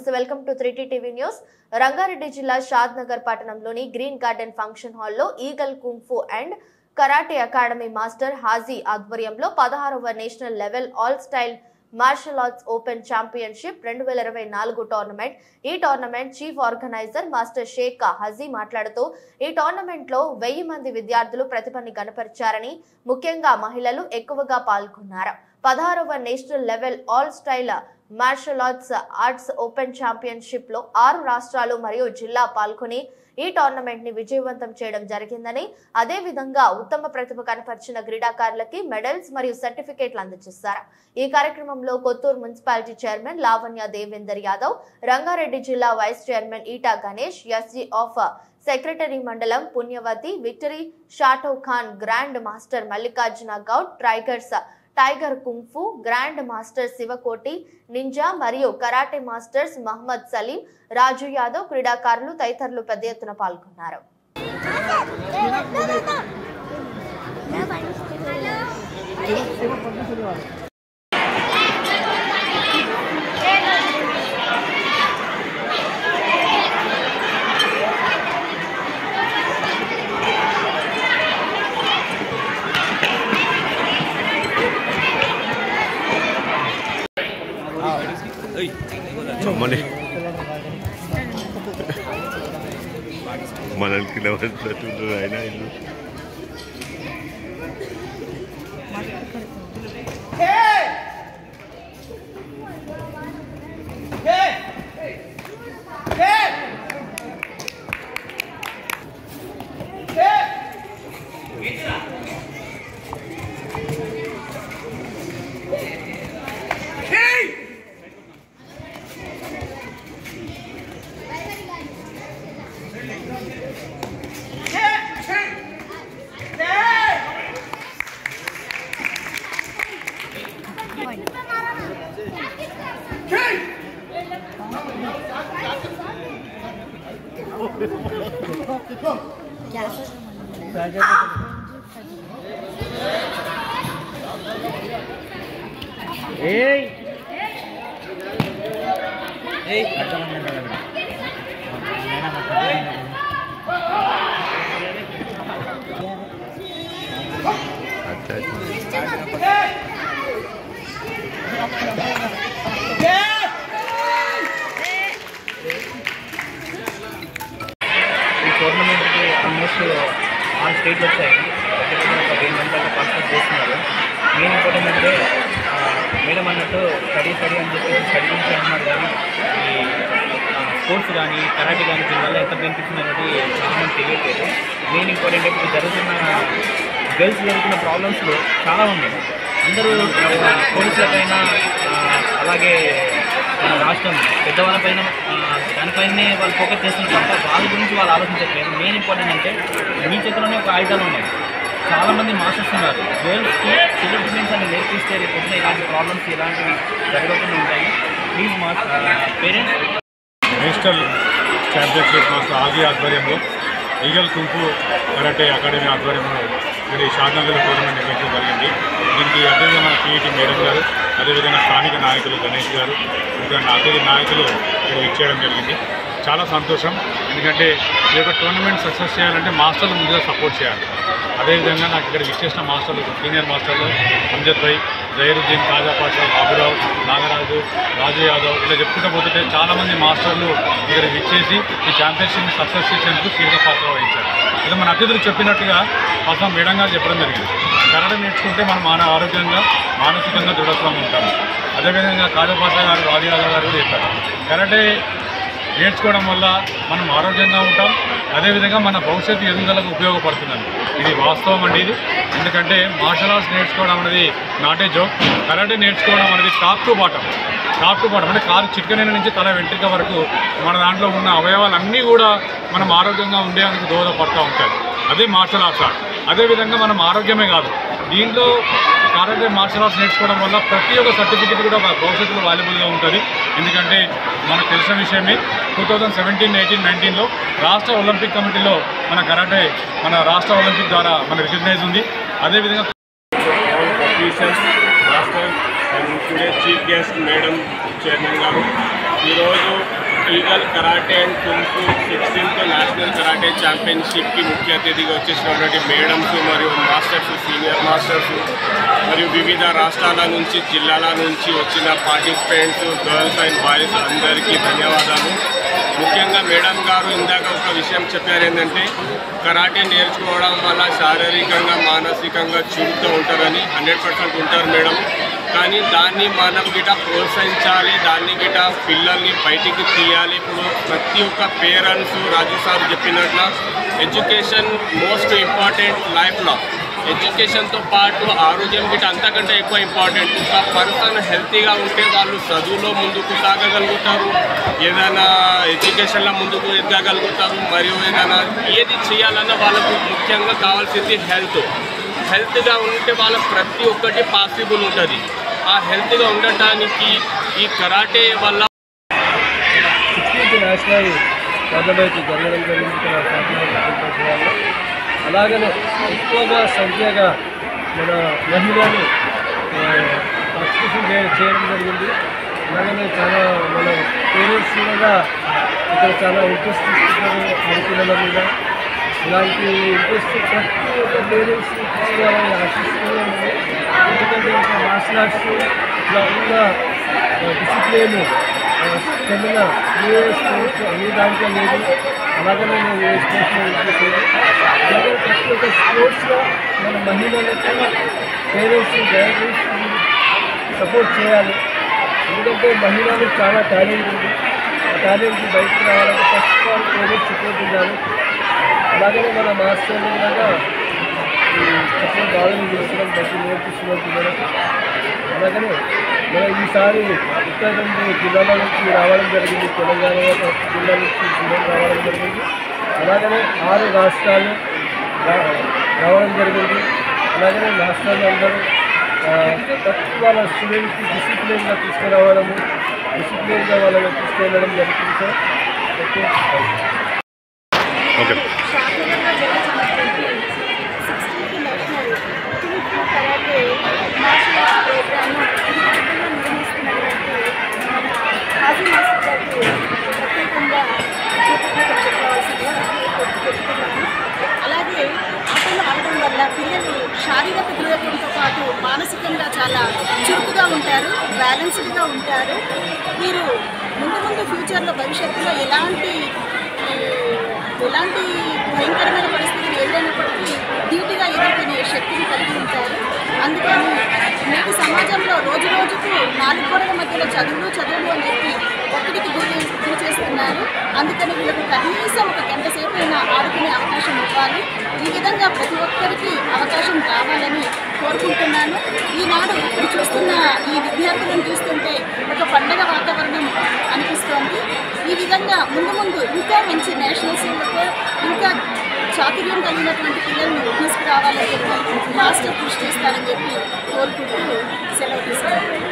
నమస్తే welcome to 3T TV news. Rangareddy జిల్లా Shadnagar పట్టణంలోని గ్రీన్ గార్డెన్ ఫంక్షన్ హాల్లో eagle kung fu and karate academy master Haji ఆధ్వర్యంలో 16వ national level all style martial arts open championship 2024 tournament. ఈ tournament chief organiser master Sheikh Haji మాట్లాడుతూ ఈ tournament లో 1000 మంది విద్యార్థులు ప్రతిభని కనపరిచారని, ముఖ్యంగా మహిళలు ఎక్కువగా పాల్గొన్నారు. 16వ national level all style martial arts open championship లో 6 రాష్ట్రాలు మరియు జిల్లా పాల్గొని ఈ టోర్నమెంట్ ని విజయవంతం చేయడం జరిగిందని, అదే విధంగా ఉత్తమ ప్రతిభ కనపరిచిన క్రీడాకారులకి మెడల్స్ మరియు సర్టిఫికేట్లు అందజేశారు. ఈ కార్యక్రమంలో కొత్తూరు మున్సిపాలిటీ చైర్మన్ లావణ్య దేవేందర్ యాదవ్, రంగారెడ్డి జిల్లా vice chairman Eeta Ganesh, SG of secretary మండలం పుణ్యవతి, విక్టరీ షాటో Khan, grand master Mallikarjuna Goud, tiger kung fu, grand master Sivakoti, ninja మరియు కరాటే మాస్టర్స్ మహమ్మద్ సలీం, రాజు యాదవ్, క్రీడాకారులు తదితరులు పెద్ద ఎత్తున పాల్గొన్నారు. మనల్కి నవ్వుతున్నట్టు ఆయన ఇల్లు టోర్నమెంట్కి ఆల్మోస్ట్ ఆల్ స్టేట్లు వచ్చాయి. ఒక 10 మంది దాకా పార్టిసిపేట్ చేస్తున్నారు. మెయిన్ ఇంపార్టెంట్ అంటే మేడం అన్నట్టు స్టడీ అని చెప్పి స్టడీ గురించి అంటున్నారు, కానీ ఈ స్పోర్ట్స్ కానీ కరాటే కానీ దీనివల్ల ఎంత బెనిఫిట్స్ అనేది చాలా మంది తెలియట్లేదు. మెయిన్ ఇంపార్టెంట్ ఇప్పుడు జరుగుతున్న ప్రాబ్లమ్స్లో చాలా ఉన్నాయి. అందరూ పోలీసులపైన అలాగే మన రాష్ట్రం పెద్దవాళ్ళపైన దానిపైనే వాళ్ళు ఫోకస్ చేస్తున్నారు తప్ప వాళ్ళ గురించి వాళ్ళు ఆలోచించట్లేదు. మెయిన్ ఇంపార్టెంట్ అంటే మీ చేతిలోనే ఒక ఆయుధాలు ఉన్నాయి. చాలామంది మాస్టర్స్ ఉన్నారు. గర్ల్స్కి సెల్ఫ్ డిఫెన్స్ అని నేర్పిస్తే రేపు ఇలాంటి ప్రాబ్లమ్స్ ఇలాంటివి జరగకుండా ఉంటాయి. Please parents national championship master Haji ఆధ్వర్యంలో ఈగల్ కుంఫు కరాటే అకాడమీ ఆధ్వర్యంలో మరి షాద్ నగర్ టోర్నమెంట్ నిర్వహించడం జరిగింది. దీనికి అదేవిధంగా మన పీఈటీ మేడం గారు, అదేవిధంగా స్థానిక నాయకులు గణేష్ గారు, ఇంకా అతిథి నాయకులు ఇక్కడ ఇచ్చేయడం జరిగింది. చాలా సంతోషం. ఎందుకంటే ఈ యొక్క టోర్నమెంట్ సక్సెస్ చేయాలంటే మాస్టర్లు ముందుగా సపోర్ట్ చేయాలి. అదేవిధంగా నాకు ఇక్కడ ఇచ్చేసిన మాస్టర్లు, సీనియర్ మాస్టర్లు అంజద్ భాయ్, జైరుద్దీన్, కాజా పాషా, బాబురావు, నాగరాజు, రాజు యాదవ్, ఇలా చెప్పుకుంటూ పోతుంటే చాలామంది మాస్టర్లు ఇక్కడ ఇచ్చేసి ఈ ఛాంపియన్షిప్ని సక్సెస్ చేసేందుకు కీలక పాత్ర వహించారు. ఇలా మన అతిథులు చెప్పినట్టుగా అసలు మేడం గారు చెప్పడం జరిగింది. కరాటే నేర్చుకుంటే మనం ఆరోగ్యంగా మానసికంగా దృఢత్వంగా ఉంటాము. అదేవిధంగా కాజా పాషా గారు, రాజు యాదవ్ గారు కూడా చెప్పారు, కరాటే నేర్చుకోవడం వల్ల మనం ఆరోగ్యంగా ఉంటాం, అదేవిధంగా మన భవిష్యత్తు ఎదుగుదలకు ఉపయోగపడుతుందండి. ఇది వాస్తవం అండి. ఇది ఎందుకంటే మార్షల్ ఆర్ట్స్ నేర్చుకోవడం అనేది నాటే జోక్. కరాటే నేర్చుకోవడం అనేది టాప్ టు బాటం అంటే కాలు చిట్కనైన నుంచి తల వెంట్రుక వరకు మన దాంట్లో ఉన్న అవయవాలన్నీ కూడా మనం ఆరోగ్యంగా ఉండేందుకు దోహదపడుతూ ఉంటాయి. అదే మార్షల్ ఆర్ట్స్. అదేవిధంగా మనం ఆరోగ్యమే కాదు, దీంట్లో కరాటే మార్షల్ ఆర్ట్స్ నేర్చుకోవడం వల్ల ప్రతి ఒక్క సర్టిఫికెట్ కూడా భవిష్యత్తులో వాల్యుబుల్గా ఉంటుంది. ఎందుకంటే మనకు తెలిసిన విషయమే 2017, 18, 19లో రాష్ట్ర ఒలింపిక్ కమిటీలో మన కరాటే మన రాష్ట్ర ఒలింపిక్ ద్వారా మన రికగ్నైజ్ ఉంది. అదేవిధంగా and today chief guest madam chairman గారు ఈరోజు eagle karate and kung fu 16th national karate ఛాంపియన్షిప్కి ముఖ్య అతిథిగా వచ్చేసినటువంటి మేడమ్స్ మరియు మాస్టర్స్, సీనియర్ మాస్టర్స్ మరియు వివిధ రాష్ట్రాల నుంచి, జిల్లాల నుంచి వచ్చిన పార్టిసిపెంట్స్, గర్ల్స్ అండ్ బాయ్స్ అందరికీ ధన్యవాదాలు. ముఖ్యంగా మేడం గారు ఇందాక ఒక విషయం చెప్పారు, ఏంటంటే కరాటే నేర్చుకోవడం వల్ల శారీరకంగా మానసికంగా చురుగ్గా ఉంటారని. 100% ఉంటారు మేడం. కానీ దాన్ని మనం గిట ప్రోత్సహించాలి, దాన్ని గిట పిల్లల్ని బయటికి తీయాలి. ఇప్పుడు ప్రతి ఒక్క పేరెంట్స్ రాజు సార్ చెప్పినట్లు ఎడ్యుకేషన్ మోస్ట్ ఇంపార్టెంట్ లైఫ్లో. ఎడ్యుకేషన్తో పాటు ఆరోగ్యం గిట అంతకంటే ఎక్కువ ఇంపార్టెంట్. ఒక పర్సన్ హెల్తీగా ఉంటే వాళ్ళు చదువులో ముందుకు సాగగలుగుతారు, ఏదైనా ఎడ్యుకేషన్లో ముందుకు ఎదగగలుగుతారు, మరియు ఏదైనా ఏది చేయాలన్నా వాళ్ళకు ముఖ్యంగా కావాల్సింది హెల్త్గా ఉంటే వాళ్ళకి ప్రతి ఒక్కటి పాసిబుల్ ఉంటుంది. ఆ హెల్త్గా ఉండటానికి ఈ కరాటే వల్ల 16th నేషనల్ టోర్నమెంట్ జరగడం జరిగింది. అలాగనే ఎక్కువగా సంఖ్యగా మన మహిళలు పార్టిసిపేషన్ చేయడం జరిగింది. అలాగనే చాలా మన పేరెంట్స్ కూడా ఇక్కడ చాలా ఇంట్రెస్ట్ ఇస్తున్నారు ఆడపిల్లల మీద. ఇలాంటి ఇంట్రెస్ట్ ప్రతి ఒక్క పేరెంట్స్ తీసుకోవాలని ఆశిస్తూ ఉంది. ఎందుకంటే ఒక మార్షల్ ఆర్ట్స్ ఇలా ఉన్న డిసిప్లిన్ చెందిన ఏ స్పోర్ట్స్ అన్ని దాంట్లో లేదు. అలాగనే నేను ఏ స్పోర్ట్స్లో ఇంట్రెస్ట్ లేదు. అలాగే ప్రతి ఒక్క స్పోర్ట్స్లో మన మహిళలకు పేరెంట్స్ గైడెన్స్ సపోర్ట్ చేయాలి. ఎందుకంటే మహిళలకు చాలా టాలెంట్ ఉంది. ఆ టాలెంట్ బయటకు రావాలంటే first of all parents support ఉండాలి. అలాగనే మన మాస్టర్లు కూడా సపోర్ట్ బాగా చేస్తున్నాం, బట్టి నేర్పిస్తున్నాం పిల్లలకు. అలాగనే మన ఈసారి ఉత్తరాఖండ్ జిల్లాల నుంచి రావడం జరిగింది, తెలంగాణ జిల్లా నుంచి పిల్లలు రావడం జరిగింది. అలాగనే 6 రాష్ట్రాలు రావడం జరిగింది. అలాగనే రాష్ట్రాలు అందరూ ప్రతి వాళ్ళ స్టూడెంట్స్కి డిసిప్లిన్గా తీసుకురావడము, డిసిప్లిన్గా వాళ్ళని తీసుకెళ్ళడం జరుగుతుంది సార్. ఓకే. అలాగే ఆటలు ఆడడం వల్ల పిల్లలు శారీరక దృఢత్వంతో పాటు మానసికంగా చాలా చురుకుగా ఉంటారు, బ్యాలెన్స్డ్గా ఉంటారు. వీరు ముందు ఫ్యూచర్లో భవిష్యత్తులో ఎలాంటి భయంకరమైన పరిస్థితులు ఏదైనప్పటికీ ధీటుగా ఎదుర్కొనే శక్తిని కలిగి ఉంటారు. అందుకని నేటి సమాజంలో రోజు రోజుకు 4 గోడల మధ్యలో చదువులు అని చెప్పి ఒత్తిడికి గురి చేస్తున్నారు. అందుకని వీళ్ళకు కనీసం ఒక గంట సేపు అయినా ఆడుకునే అవకాశం ఇవ్వాలి. ఈ విధంగా ప్రతి ఒక్కరికి అవకాశం రావాలని కోరుకుంటున్నాను. ఈనాడు ఇప్పుడు చూస్తున్న ఈ విద్యార్థులను చూస్తుంటే ఒక పండగ వాతావరణం అనిపిస్తోంది. ఈ విధంగా ముందు ఇంకా మంచి నేషనల్ స్కూళ్ళతో ఇంకా చాతుర్యం కలిగినటువంటి పిల్లలను తీసుకురావాలని చెప్పి మాస్టర్ కృషి చేస్తారని చెప్పి కోరుకుంటూ సెలవు తీసుకుంటారు.